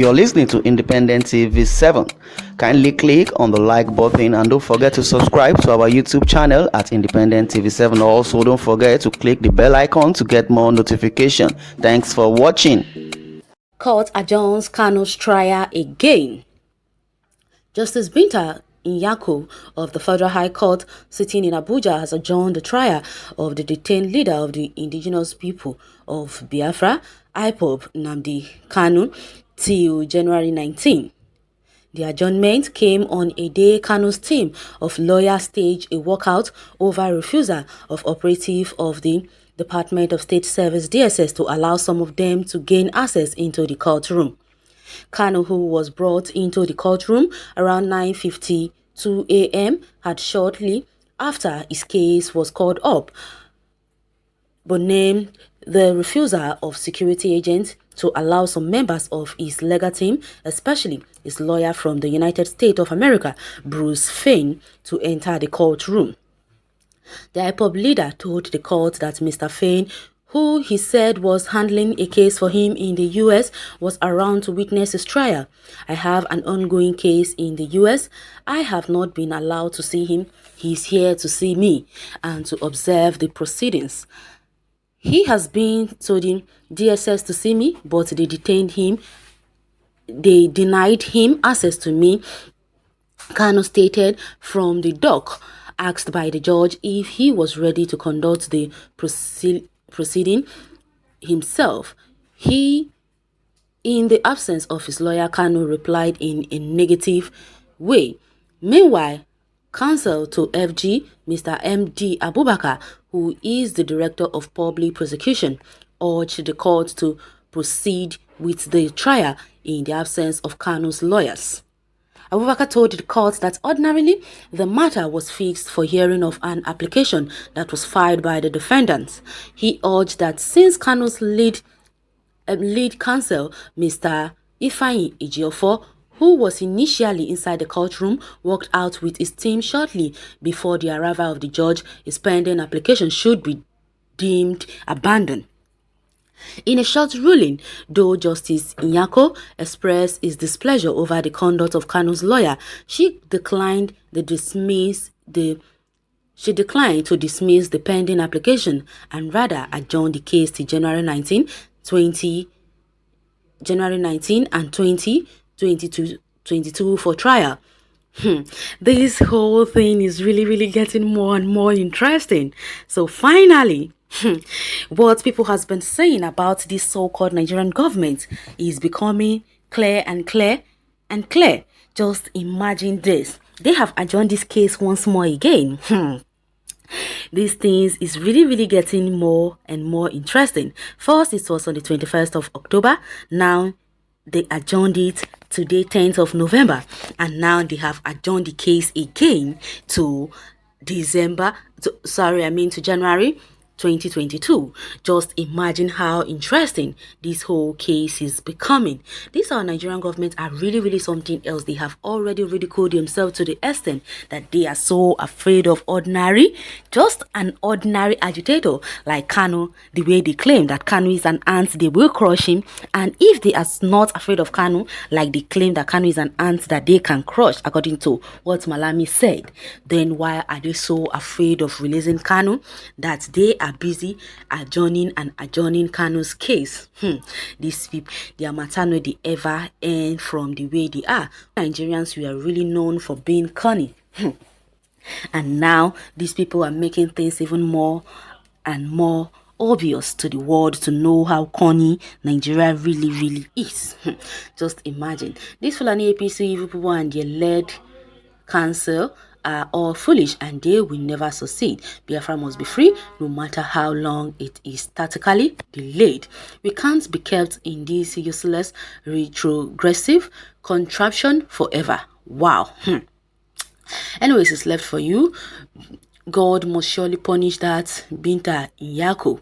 You're listening to Independent TV 7. Kindly click on the like button and don't forget to subscribe to our YouTube channel at Independent TV 7. Also, don't forget to click the bell icon to get more notification. Thanks for watching. Court adjourns Kanu's trial again. Justice Binta Nyako of the Federal High Court sitting in Abuja has adjourned the trial of the detained leader of the indigenous people of Biafra, IPOB NNAMDI KANU, till January 19. The adjournment came on a day Kanu's team of lawyers staged a walkout over refusal of operative of the Department of State Service DSS to allow some of them to gain access into the courtroom. Kanu, who was brought into the courtroom around 9:52 a.m., had shortly after his case was called up, but named the refusal of security agents to allow some members of his legal team, especially his lawyer from the United States of America, Bruce Fein, to enter the courtroom. The IPOB leader told the court that Mr. Fein, who he said was handling a case for him in the U.S., was around to witness his trial. I have an ongoing case in the U.S. I have not been allowed to see him. He's here to see me and to observe the proceedings. He has been to the DSS to see me, but they detained him. They denied him access to me, Kanu stated from the dock. Asked by the judge if he was ready to conduct the proceeding himself, he, in the absence of his lawyer, Kanu replied in a negative way. Meanwhile, counsel to FG, Mr. MD Abubakar, who is the Director of Public Prosecution, urged the court to proceed with the trial in the absence of Kanu's lawyers. Abubakar told the court that ordinarily the matter was fixed for hearing of an application that was filed by the defendants. He urged that since Kanu's lead counsel, Mr. Ifeanyi Ejiofor, who was initially inside the courtroom, walked out with his team shortly before the arrival of the judge, his pending application should be deemed abandoned. In a short ruling, though Justice Nyako expressed his displeasure over the conduct of Kanu's lawyer, she declined to dismiss the pending application and rather adjourned the case to January 19 and 2022 for trial. This whole thing is really getting more and more interesting. So finally, what people has been saying about this so-called Nigerian government is becoming clear and clear and clear. Just imagine this. They have adjourned this case once more again. These things is really getting more and more interesting. First, it was on the 21st of October. Now, they adjourned it today, 10th of November. And now they have adjourned the case again to January 2022. Just imagine how interesting this whole case is becoming. These our Nigerian government are really something else. They have already ridiculed themselves to the extent that they are so afraid of just an ordinary agitator like Kanu. The way they claim that Kanu is an ant, they will crush him. And if they are not afraid of Kanu, like they claim that Kanu is an ant that they can crush, according to what Malami said, then why are they so afraid of releasing Kanu that they are busy adjourning Kanu's case? These people, their matter no they ever end from the way they are. Nigerians, we are really known for being cunning. And now these people are making things even more and more obvious to the world to know how corny Nigeria really is. Just imagine. These Fulani APC people and their led council are all foolish and they will never succeed. Biafra must be free no matter how long it is tactically delayed. We can't be kept in this useless retrogressive contraption forever. Wow. Anyways, it's left for you. God must surely punish that Binta Nyako.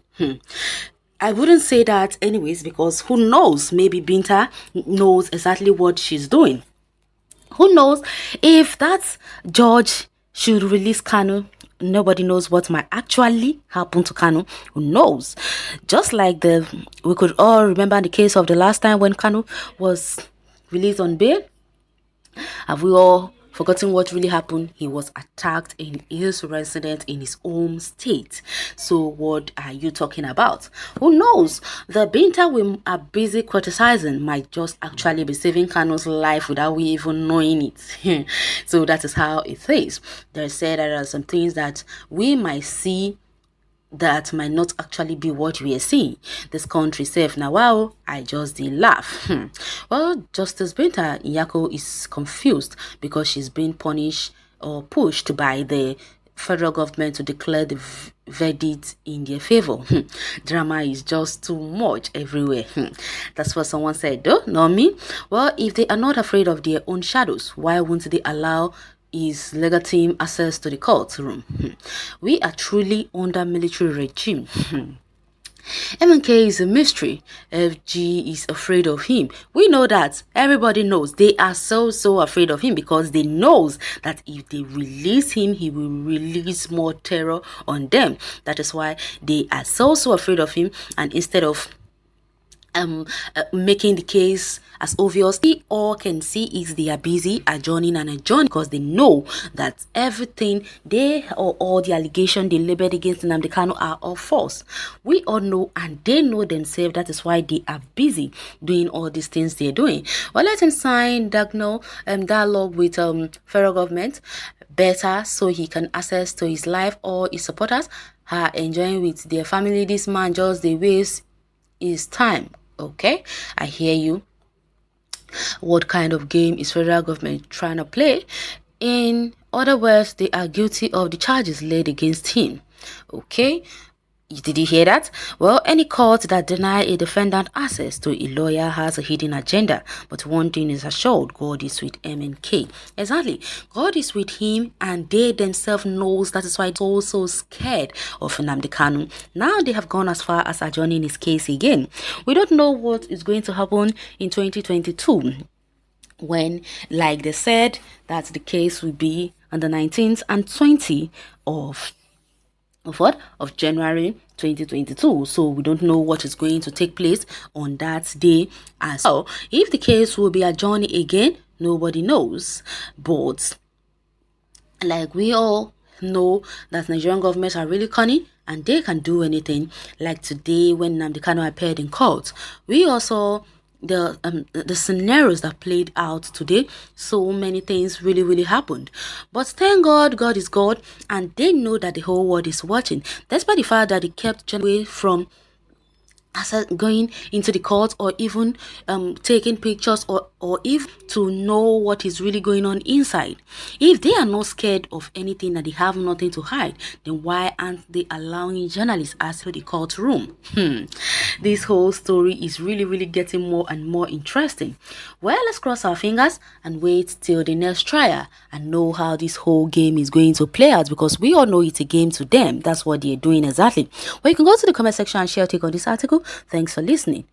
I wouldn't say that anyways, because who knows? Maybe Binta knows exactly what she's doing. Who knows if that judge should release Kanu? Nobody knows what might actually happen to Kanu. Who knows? Just like we could all remember the case of the last time when Kanu was released on bail? Have we all forgotten what really happened? He was attacked in his residence in his home state. So what are you talking about? Who knows? The Binta we are busy criticizing might just actually be saving Kanu's life without we even knowing it. So that is how it is. They said there are some things that we might see that might not actually be what we are seeing. This country safe now. Wow, I just did laugh. Well, Justice Binta Nyako is confused because she's been punished or pushed by the federal government to declare the verdict in their favor. Drama is just too much everywhere. That's what someone said, though, not me. Well, if they are not afraid of their own shadows, why won't they allow his legal team access to the courtroom? We are truly under military regime. MNK is a mystery. FG is afraid of him. We know that. Everybody knows. They are so afraid of him because they knows that if they release him, he will release more terror on them. That is why they are so afraid of him, and instead of making the case as obvious, we all can see is they are busy adjourning because they know that everything they or all the allegation they labeled against NNAMDI KANU are all false. We all know, and they know themselves. That is why they are busy doing all these things they're doing. Well, let him sign dialogue with federal government better so he can access to his life. Or his supporters are enjoying with their family. This man just they waste his time. Okay, I hear you. What kind of game is federal government trying to play? In other words, they are guilty of the charges laid against him. Okay, did you hear that? Well, any court that deny a defendant access to a lawyer has a hidden agenda. But one thing is assured, God is with MNK. Exactly. God is with him, and they themselves knows. That is why they're so scared of NNAMDI KANU. Now they have gone as far as adjourning his case again. We don't know what is going to happen in 2022. When, like they said, that the case will be on the 19th and 20th of January 2022. So we don't know what is going to take place on that day as well. If the case will be adjourned again, nobody knows. But like we all know that Nigerian governments are really cunning and they can do anything. Like today when NNAMDI KANU appeared in court, we also the scenarios that played out today. So many things really happened, but thank God, God is God, and they know that the whole world is watching, despite the fact that they kept away from going into the court or even taking pictures or if to know what is really going on inside. If they are not scared of anything and they have nothing to hide, then why aren't they allowing journalists access to the courtroom? This whole story is really getting more and more interesting. Well, let's cross our fingers and wait till the next trial and know how this whole game is going to play out, because we all know it's a game to them. That's what they're doing exactly. Well, you can go to the comment section and share your take on this article. Thanks for listening.